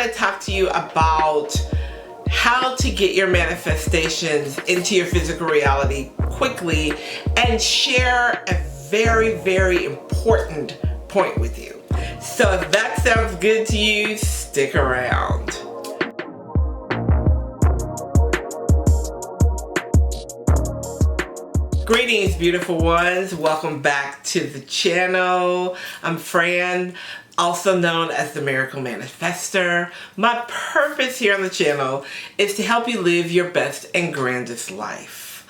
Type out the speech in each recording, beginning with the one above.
to talk to you about how to get your manifestations into your physical reality quickly and share a very, very important point with you. So if that sounds good to you, stick around. Greetings, beautiful ones. Welcome back to the channel. I'm Fran, also known as the Miracle Manifester. My purpose here on the channel is to help you live your best and grandest life.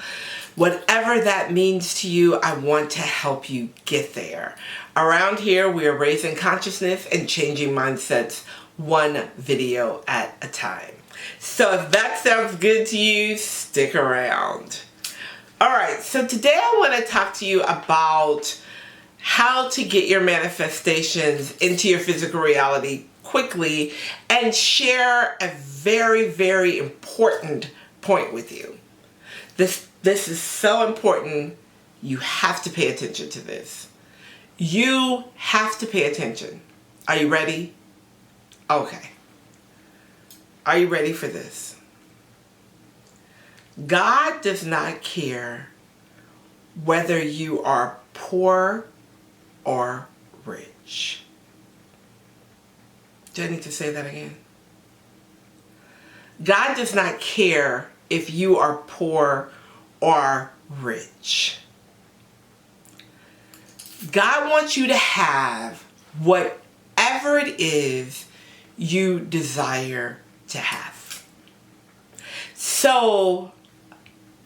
Whatever that means to you, I want to help you get there. Around here, we are raising consciousness and changing mindsets one video at a time. So if that sounds good to you, stick around. Alright, so today I want to talk to you about how to get your manifestations into your physical reality quickly and share a very, very important point with you. This is so important. You have to pay attention to this. You have to pay attention. Are you ready? Okay. Are you ready for this? God does not care whether you are poor or rich. Do I need to say that again? God does not care if you are poor or rich. God wants you to have whatever it is you desire to have. So,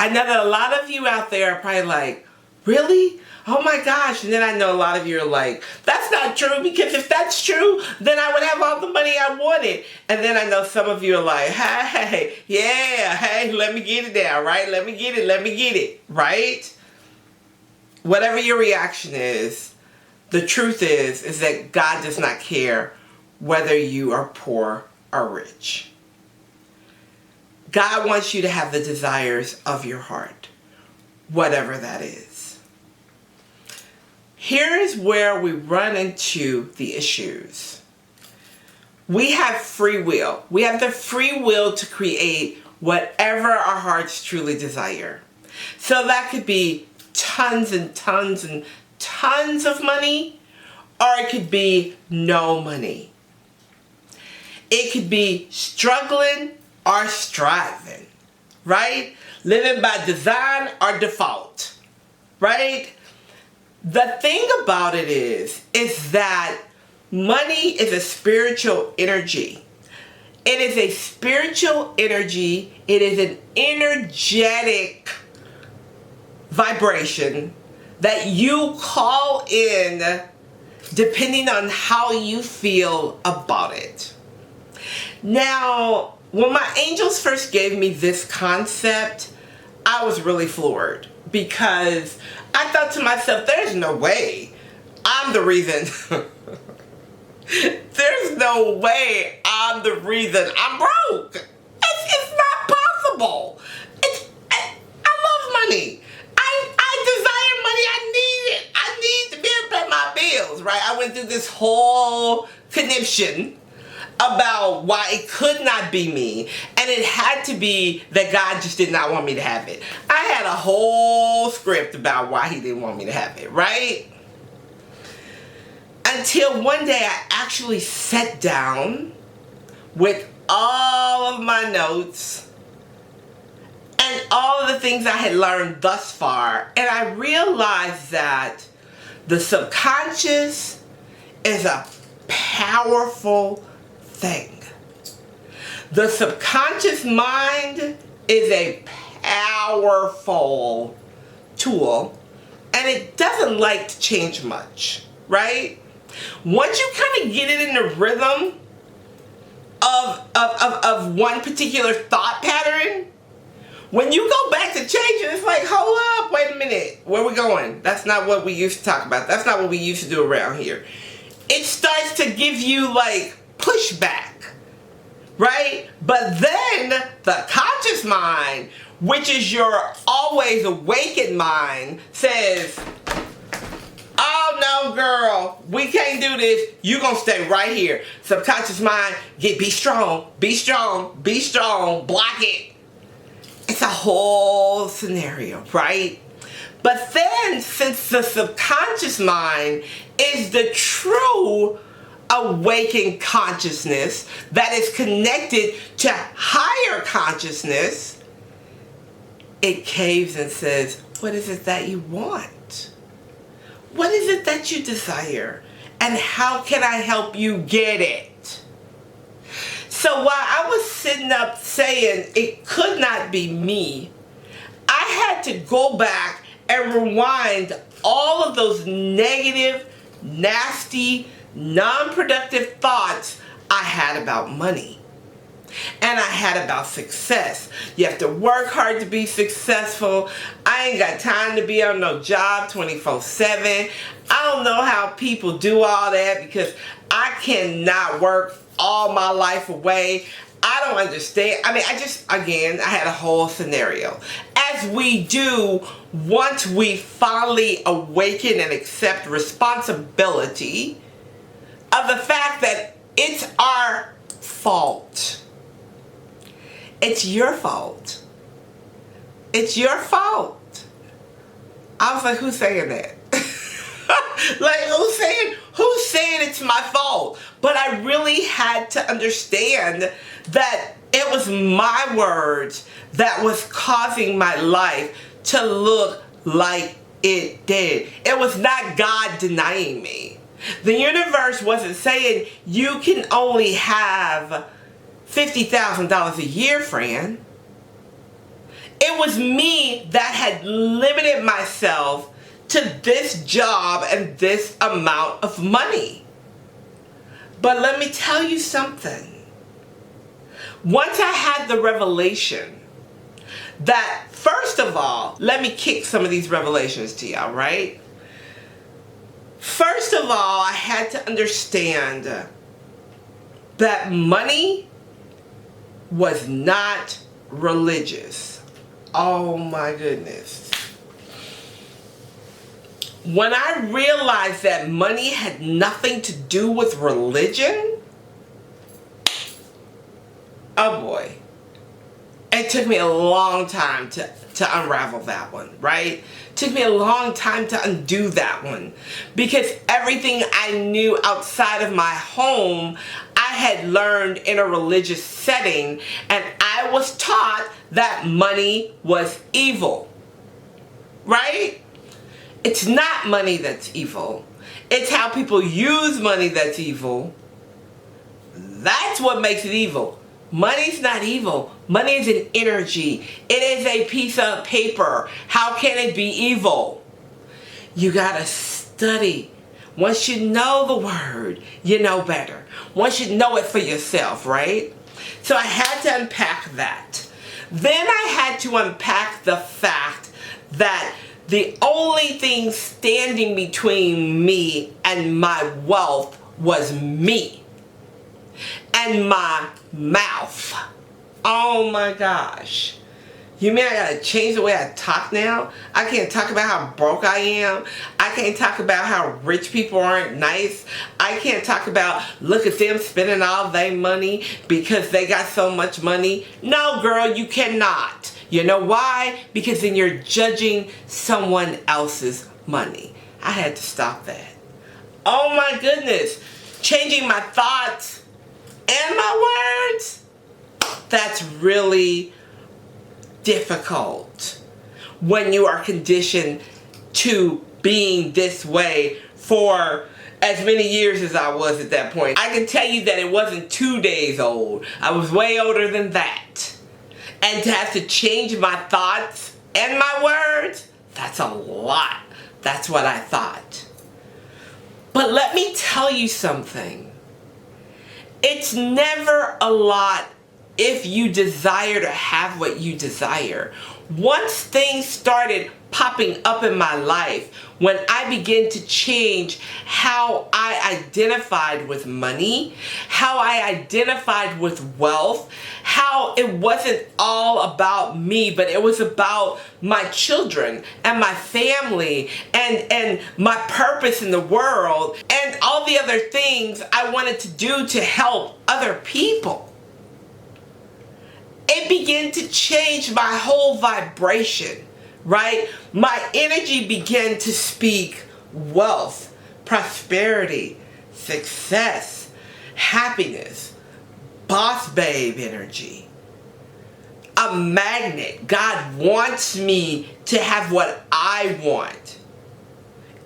I know that a lot of you out there are probably like, really? Oh my gosh. And then I know a lot of you are like, that's not true, because if that's true, then I would have all the money I wanted. And then I know some of you are like, hey, yeah, hey, let me get it now, right? Let me get it, right? Whatever your reaction is, the truth is that God does not care whether you are poor or rich. God wants you to have the desires of your heart, whatever that is. Here is where we run into the issues. We have free will. We have the free will to create whatever our hearts truly desire. So that could be tons and tons and tons of money, or it could be no money. It could be struggling or striving, right? Living by design or default, right? The thing about it is that money is a spiritual energy. It is a spiritual energy. It is an energetic vibration that you call in depending on how you feel about it. Now, when my angels first gave me this concept, I was really floored, because I thought to myself, there's no way I'm the reason. There's no way I'm the reason I'm broke. It's not possible. I love money. I desire money. I need it. I need to be able to pay my bills, right? I went through this whole conniption about why it could not be me, and it had to be that God just did not want me to have it. I had a whole script about why he didn't want me to have it, right? Until one day I actually sat down with all of my notes and all of the things I had learned thus far, and I realized that the subconscious is a powerful thing. The subconscious mind is a powerful tool, and it doesn't like to change much, right? Once you kind of get it in the rhythm of one particular thought pattern, when you go back to change it, it's like, hold up, wait a minute, where we going? That's not what we used to talk about. That's not what we used to do around here. It starts to give you like pushback, right? But then the conscious mind, which is your always awakened mind, says, oh no girl, we can't do this. You gonna stay right here. Subconscious mind, be strong, be strong, be strong, block it. It's a whole scenario, right? But then, since the subconscious mind is the true awakened consciousness that is connected to higher consciousness, it caves and says, what is it that you want? What is it that you desire? And how can I help you get it? So while I was sitting up saying it could not be me, I had to go back and rewind all of those negative, nasty, non-productive thoughts I had about money. And I had about success. You have to work hard to be successful. I ain't got time to be on no job 24/7. I don't know how people do all that because I cannot work all my life away. I don't understand. I mean, I had a whole scenario. As we do once we finally awaken and accept responsibility of the fact that it's our fault. It's your fault. It's your fault. I was like, who's saying that? Like, who's saying it's my fault? But I really had to understand that it was my words that was causing my life to look like it did. It was not God denying me. The universe wasn't saying you can only have $50,000 a year, Fran. It was me that had limited myself to this job and this amount of money. But let me tell you something. Once I had the revelation that, first of all, let me kick some of these revelations to y'all, right? First of all, I had to understand that money was not religious. Oh my goodness. When I realized that money had nothing to do with religion, oh boy. It took me a long time to unravel that one, right? It took me a long time to undo that one because everything I knew outside of my home, I had learned in a religious setting, and I was taught that money was evil, right? It's not money that's evil. It's how people use money that's evil. That's what makes it evil. Money's not evil. Money is an energy. It is a piece of paper. How can it be evil? You gotta study. Once you know the word, you know better. Once you know it for yourself, right? So I had to unpack that. Then I had to unpack the fact that the only thing standing between me and my wealth was me. And my mouth. Oh my gosh. You mean I gotta change the way I talk now? I can't talk about how broke I am. I can't talk about how rich people aren't nice. I can't talk about, look at them spending all their money because they got so much money. No, girl, you cannot. You know why? Because then you're judging someone else's money. I had to stop that. Oh my goodness. Changing my thoughts and my words, that's really difficult when you are conditioned to being this way for as many years as I was at that point. I can tell you that it wasn't 2 days old. I was way older than that. And to have to change my thoughts and my words, that's a lot. That's what I thought. But let me tell you something. It's never a lot if you desire to have what you desire. Once things started popping up in my life, when I began to change how I identified with money, how I identified with wealth, how it wasn't all about me, but it was about my children and my family and my purpose in the world and all the other things I wanted to do to help other people. It began to change my whole vibration, right? My energy began to speak wealth, prosperity, success, happiness, boss babe energy. A magnet. God wants me to have what I want.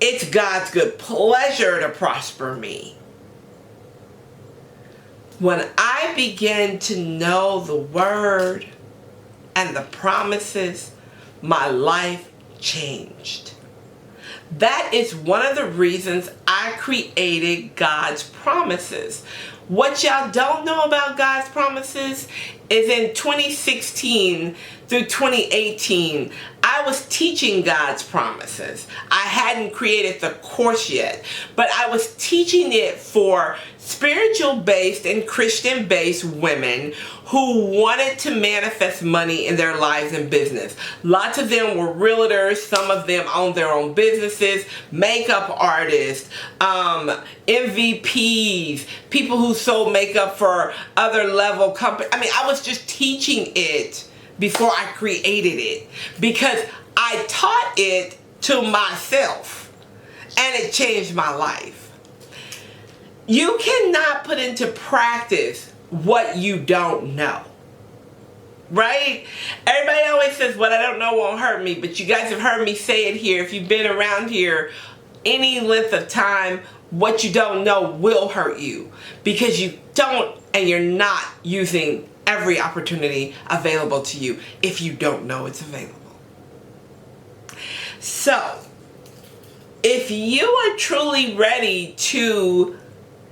It's God's good pleasure to prosper me. When I began to know the word and the promises, my life changed. That is one of the reasons I created God's promises. What y'all don't know about God's promises is in 2016 through 2018, I was teaching God's promises. I hadn't created the course yet, but I was teaching it for spiritual-based and Christian-based women who wanted to manifest money in their lives and business. Lots of them were realtors. Some of them owned their own businesses, makeup artists, MVPs, people who sold makeup for other level companies. I mean, I was just teaching it before I created it because I taught it to myself and it changed my life. You cannot put into practice what you don't know, right? Everybody always says, what I don't know won't hurt me, but you guys have heard me say it here. If you've been around here any length of time, what you don't know will hurt you because you don't and you're not using every opportunity available to you if you don't know it's available. So, if you are truly ready to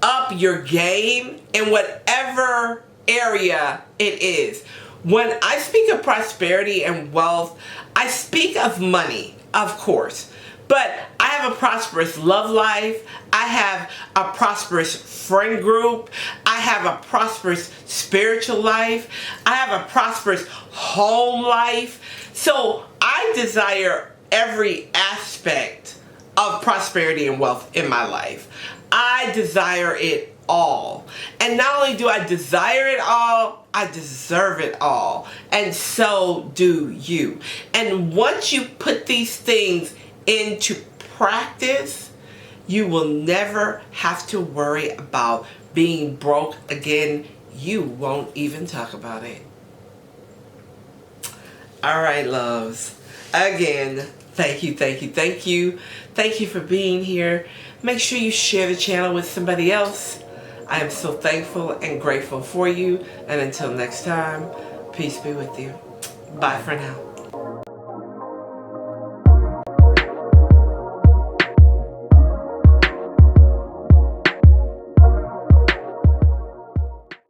up your game in whatever area it is, when I speak of prosperity and wealth, I speak of money, of course. But I have a prosperous love life. I have a prosperous friend group. I have a prosperous spiritual life. I have a prosperous home life. So I desire every aspect of prosperity and wealth in my life. I desire it all. And not only do I desire it all, I deserve it all. And so do you. And once you put these things into practice, you will never have to worry about being broke again. You won't even talk about it. All right, loves. Again, thank you, thank you, thank you. Thank you for being here. Make sure you share the channel with somebody else. I am so thankful and grateful for you. And until next time, peace be with you. Bye for now.